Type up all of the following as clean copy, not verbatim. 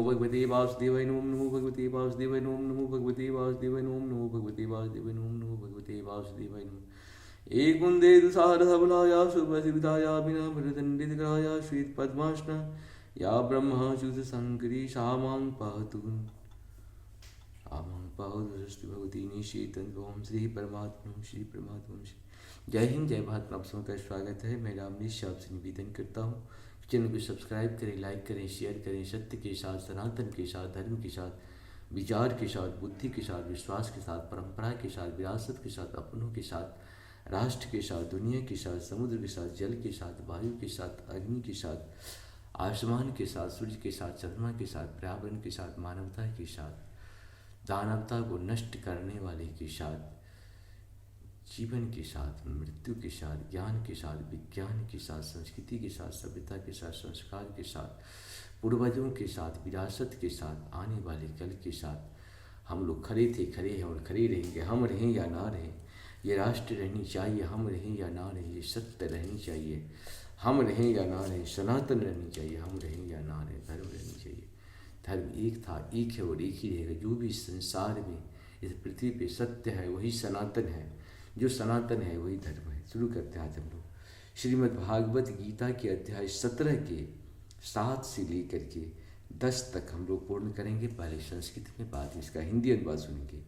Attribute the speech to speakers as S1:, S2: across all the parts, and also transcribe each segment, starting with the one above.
S1: भगवते वासुदेवाय नमो भगवते वासुदेवाय नमो भगवते वासुदेवाय नमो भगवते वासुदेवाय नमो भगवते वासुदेवाय नमो एकुंदे दुसार सबलाया सुभसिविताया बिना भरतंडितग्राया श्वेत पद्मासना या ब्रह्मा शुद्ध संकरी शामां पातु पावती भगवती निषेतन ओम श्री परमात्मा श्री परमात्मा श्री। जय हिंद जय भारत। आप सबका स्वागत है। मैं रामनीश आपसे निवेदन करता हूँ चैनल को सब्सक्राइब करें, लाइक करें, शेयर करें। सत्य के साथ, सनातन के साथ, धर्म के साथ, विचार के साथ, बुद्धि के साथ, विश्वास के साथ, परंपरा के साथ, विरासत के साथ, अपनों के साथ, राष्ट्र के साथ, दुनिया के साथ, समुद्र के साथ, जल के साथ, वायु के साथ, अग्नि के साथ, आसमान के साथ, सूर्य के साथ, चंद्रमा के साथ, पर्यावरण के साथ, मानवता के साथ, दानवता को नष्ट करने वाले के साथ, जीवन के साथ, मृत्यु के साथ, ज्ञान के साथ, विज्ञान के साथ, संस्कृति के साथ, सभ्यता के साथ, संस्कार के साथ, पूर्वजों के साथ, विरासत के साथ, आने वाले कल के साथ हम लोग खड़े थे, खड़े हैं और खड़े रहेंगे। हम रहें या ना रहें, ये राष्ट्र रहनी चाहिए। हम रहें या ना रहें, ये सत्य रहनी चाहिए। हम रहें या ना रहें, सनातन रहनी चाहिए। हम रहें या ना रहें, धर्म रहनी चाहिए। धर्म एक था, एक है और एक ही रहेगा। जो भी संसार में इस पृथ्वी पे सत्य है वही सनातन है। जो सनातन है वही धर्म है। शुरू करते हैं आज हम लोग श्रीमद् भागवत गीता के अध्याय 17 के 7 से लेकर के 10 तक हम लोग पूर्ण करेंगे। पहले संस्कृत में, बाद में इसका हिंदी अनुवाद सुनेंगे।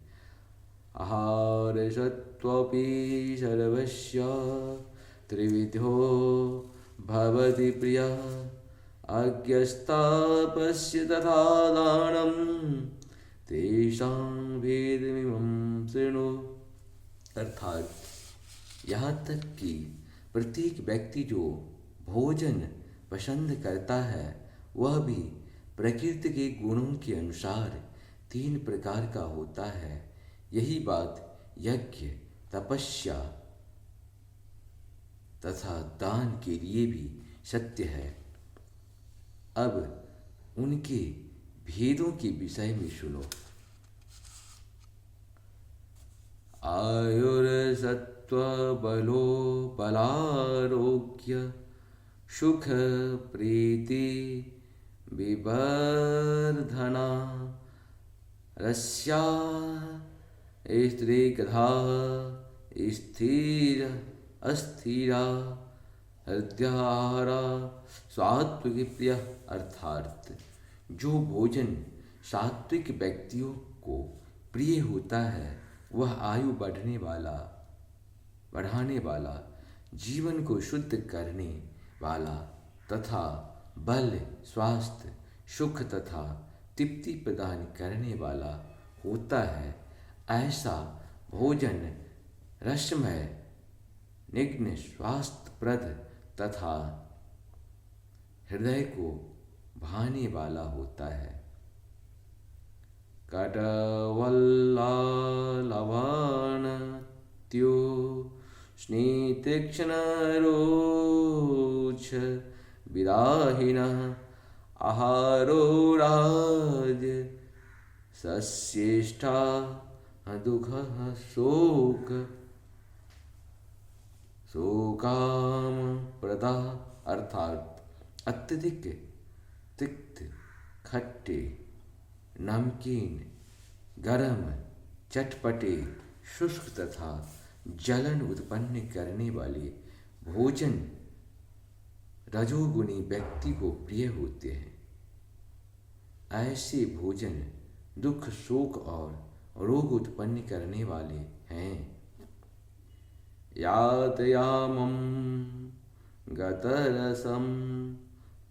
S1: आहार सत्वपि सर्वस्य त्रिविधो भवति प्रिया अज्ञस्तापस्य तथा दानं तेषां भेदमिमं शृणु। अर्थात यहाँ तक कि प्रत्येक व्यक्ति जो भोजन पसंद करता है वह भी प्रकृति के गुणों के अनुसार 3 प्रकार का होता है। यही बात यज्ञ, तपस्या तथा दान के लिए भी सत्य है। अब उनके भेदों के विषय में सुनो। आयुर्सत्व बलो बलारोग्य सुख प्रीति विवर्धना रस्या स्त्रीगधा स्थिर अस्थिरा हृदयाहारा सात्विक प्रिय। अर्थात जो भोजन सात्विक व्यक्तियों को प्रिय होता है वह आयु बढ़ाने वाला, जीवन को शुद्ध करने वाला तथा बल, स्वास्थ्य, सुख तथा तृप्ति प्रदान करने वाला होता है। ऐसा भोजन रसमय, निग्न, स्वास्थ्यप्रद तथा हृदय को भाने वाला होता है। कटवल्ला लवणत्यो स्नितीक्ष्ण रोच विदाहिनः आहारो राज सस्येष्टा दुःखः शोकाम प्रदा। अर्थात अत्यधिक तिक्त, खट्टे, नमकीन, गरम, चटपटे, शुष्क तथा जलन उत्पन्न करने वाले भोजन रजोगुणी व्यक्ति को प्रिय होते हैं। ऐसे भोजन दुख, शोक और रोग उत्पन्न करने वाले हैं। यातयामं गतरसं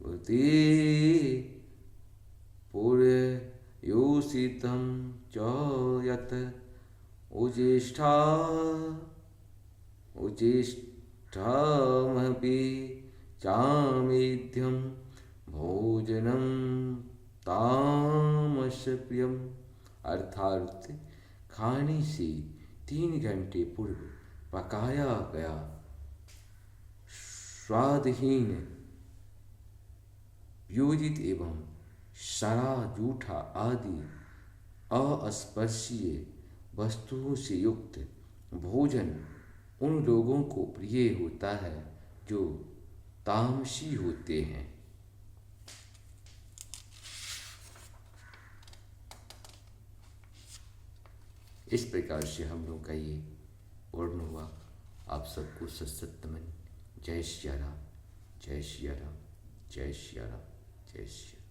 S1: उति पुरयोषितं च यत् उचिष्ठमपि चामेध्यं भोजनं तामसप्रियम्। अर्थात खाने से 3 घंटे पूर्व पकाया गया स्वादहीन, योजित एवं सड़ा, जूठा आदि अस्पर्शीय वस्तुओं से युक्त भोजन उन लोगों को प्रिय होता है जो तामसी होते हैं। इस प्रकार से हम लोग का ये पूर्ण हुआ। आप सबको सशक्त नमन। जय श्री राम, जय श्री राम, जय श्री राम, जय श्री राम।